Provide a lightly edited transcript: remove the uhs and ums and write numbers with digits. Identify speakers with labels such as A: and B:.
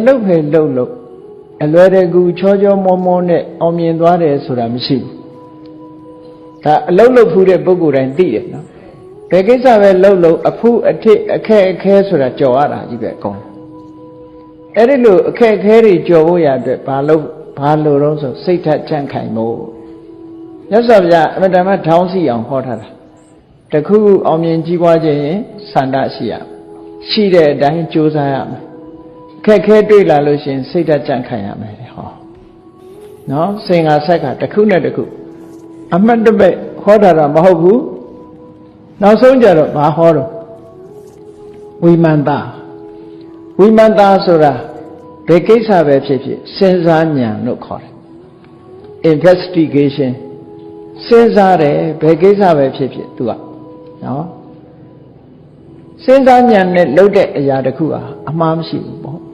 A: လုတ်ဟဲ့လုတ်လို့အလွယ်တကူချောချောမောမောနဲ့အောင်မြင်သွားတယ်ဆိုတာမရှိဘူးဒါအလုတ်လုတ်ဖူးတဲ့ပုဂ္ဂိုလ်တိုင်းသိတယ်နော်ဘယ်ကိစ္စပဲလုတ်လို့အဖူးအထစ်အခက်အခဲဆိုတာကြော်ရတာကြီးပဲအကုန်အဲ့ဒီလိုအခက်အခဲတွေကြော်ဖို့ရအတွက်ဘာလို့တော့ဆိုစိတ်ထက်ကြံ့ခိုင်မို့မြတ်စွာဘုရားအမတ္တမထောင်းစီအောင်ဟောထားတာတခုအောင်မြင်ကြီးပွားခြင်းရင်ဆန္ဒရှိရရှိတဲ့အတိုင်းကြိုးစားရမယ်ခက်ခဲတွေ့လာလို့ရှိရင်စိတ်ဓာတ်ကြံ့ခိုင်ရမယ်ဟောနော်စင်္ဂါဆက်ကတစ်ခုနဲ့တစ်ခုအမှတ်တမဲ့ဟောတာမဟုတ်ဘူးနောက်ဆုံးကြတော့ဘာဟောတော့ဝိမန္တာဆိုတာဘယ်ကိစ္စပဲဖြစ်ဖြစ်စဉ်းစားဉာဏ်လို့ခေါ်တယ် investigation စဉ်းစားတယ်ဘယ်ကိစ္စပဲဖြစ်ဖြစ်သူကနော်စဉ်းစားဉာဏ်နဲ့လုပ်တဲ့အရာတစ်ခုဟာအမှားမရှိဘူးပေါ့